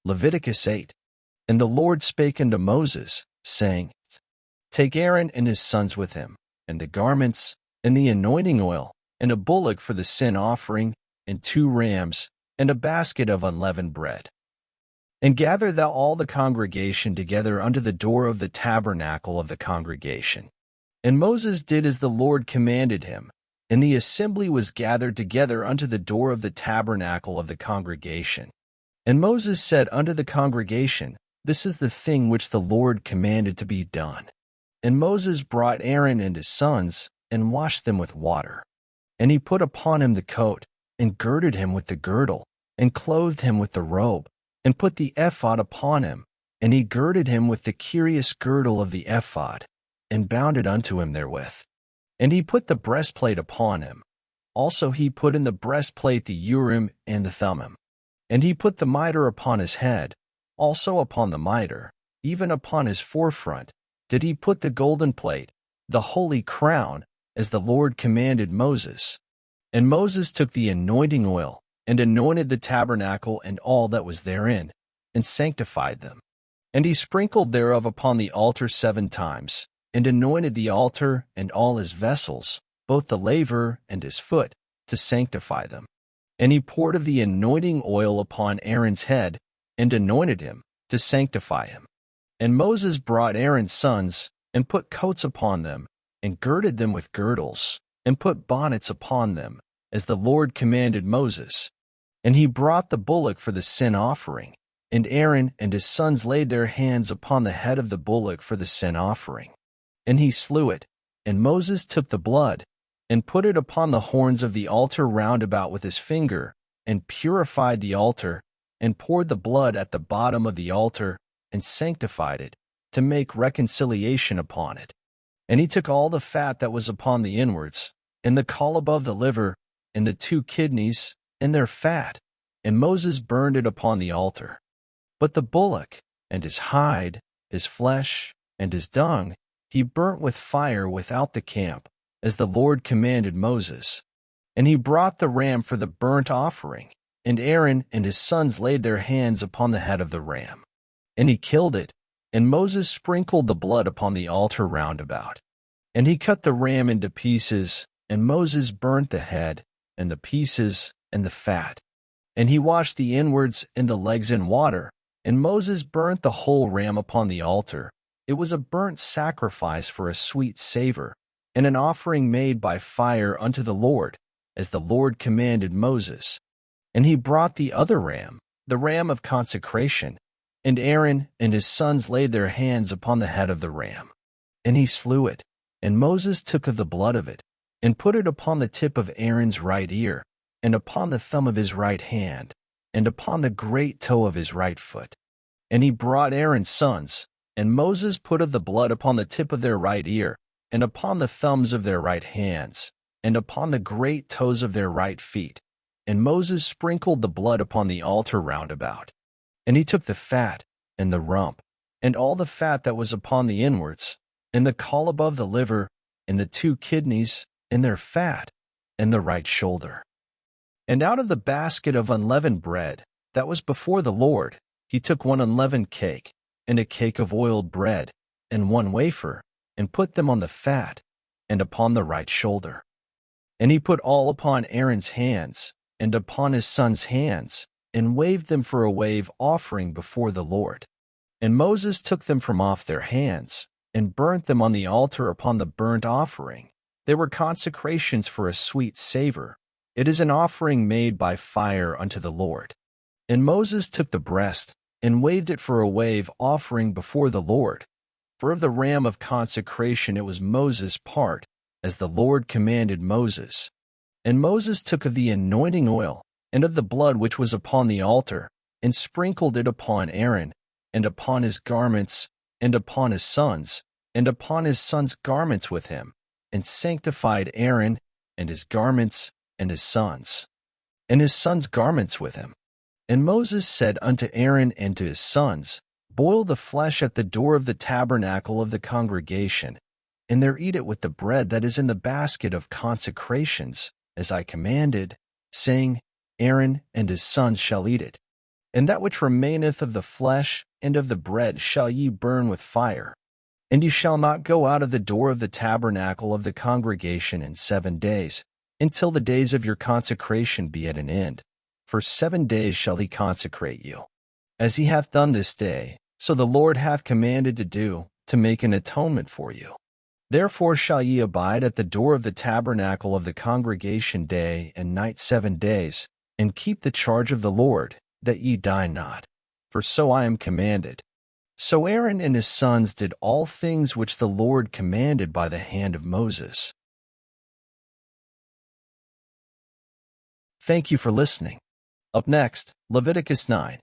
Leviticus 8. And the Lord spake unto Moses, saying, Take Aaron and his sons with him, and the garments, and the anointing oil, and a bullock for the sin offering, and 2 rams, and a basket of unleavened bread. And gather thou all the congregation together unto the door of the tabernacle of the congregation. And Moses did as the Lord commanded him, and the assembly was gathered together unto the door of the tabernacle of the congregation. And Moses said unto the congregation, This is the thing which the Lord commanded to be done. And Moses brought Aaron and his sons, and washed them with water. And he put upon him the coat, and girded him with the girdle, and clothed him with the robe, and put the ephod upon him, and he girded him with the curious girdle of the ephod, and bound it unto him therewith. And he put the breastplate upon him. Also he put in the breastplate the Urim and the Thummim. And he put the mitre upon his head, also upon the mitre, even upon his forefront, did he put the golden plate, the holy crown, as the Lord commanded Moses. And Moses took the anointing oil, and anointed the tabernacle and all that was therein, and sanctified them. And he sprinkled thereof upon the altar 7 times, and anointed the altar and all his vessels, both the laver and his foot, to sanctify them. And he poured of the anointing oil upon Aaron's head, and anointed him, to sanctify him. And Moses brought Aaron's sons, and put coats upon them, and girded them with girdles, and put bonnets upon them, as the Lord commanded Moses. And he brought the bullock for the sin offering, and Aaron and his sons laid their hands upon the head of the bullock for the sin offering. And he slew it, and Moses took the blood, and put it upon the horns of the altar round about with his finger, and purified the altar, and poured the blood at the bottom of the altar, and sanctified it, to make reconciliation upon it. And he took all the fat that was upon the inwards, and the caul above the liver, and the 2 kidneys, and their fat, and Moses burned it upon the altar. But the bullock, and his hide, his flesh, and his dung, he burnt with fire without the camp, as the Lord commanded Moses. And he brought the ram for the burnt offering, and Aaron and his sons laid their hands upon the head of the ram. And he killed it, and Moses sprinkled the blood upon the altar round about. And he cut the ram into pieces, and Moses burnt the head, and the pieces, and the fat. And he washed the inwards and the legs in water, and Moses burnt the whole ram upon the altar. It was a burnt sacrifice for a sweet savor, and an offering made by fire unto the Lord, as the Lord commanded Moses. And he brought the other ram, the ram of consecration, and Aaron and his sons laid their hands upon the head of the ram. And he slew it, and Moses took of the blood of it, and put it upon the tip of Aaron's right ear, and upon the thumb of his right hand, and upon the great toe of his right foot. And he brought Aaron's sons, and Moses put of the blood upon the tip of their right ear, and upon the thumbs of their right hands, and upon the great toes of their right feet. And Moses sprinkled the blood upon the altar round about. And he took the fat, and the rump, and all the fat that was upon the inwards, and the caul above the liver, and the 2 kidneys, and their fat, and the right shoulder. And out of the basket of unleavened bread that was before the Lord, he took 1 unleavened cake, and a cake of oiled bread, and 1 wafer, and put them on the fat, and upon the right shoulder. And he put all upon Aaron's hands, and upon his sons' hands, and waved them for a wave offering before the Lord. And Moses took them from off their hands, and burnt them on the altar upon the burnt offering. They were consecrations for a sweet savor. It is an offering made by fire unto the Lord. And Moses took the breast, and waved it for a wave offering before the Lord. For of the ram of consecration it was Moses' part, as the Lord commanded Moses. And Moses took of the anointing oil, and of the blood which was upon the altar, and sprinkled it upon Aaron, and upon his garments, and upon his sons, and upon his sons' garments with him, and sanctified Aaron, and his garments, and his sons garments with him. And Moses said unto Aaron and to his sons, Boil the flesh at the door of the tabernacle of the congregation, and there eat it with the bread that is in the basket of consecrations, as I commanded, saying, Aaron and his sons shall eat it. And that which remaineth of the flesh and of the bread shall ye burn with fire. And you shall not go out of the door of the tabernacle of the congregation in 7 days, until the days of your consecration be at an end. For 7 days shall he consecrate you. As he hath done this day, so the Lord hath commanded to do, to make an atonement for you. Therefore shall ye abide at the door of the tabernacle of the congregation day and night 7 days, and keep the charge of the Lord, that ye die not. For so I am commanded. So Aaron and his sons did all things which the Lord commanded by the hand of Moses. Thank you for listening. Up next, Leviticus 9.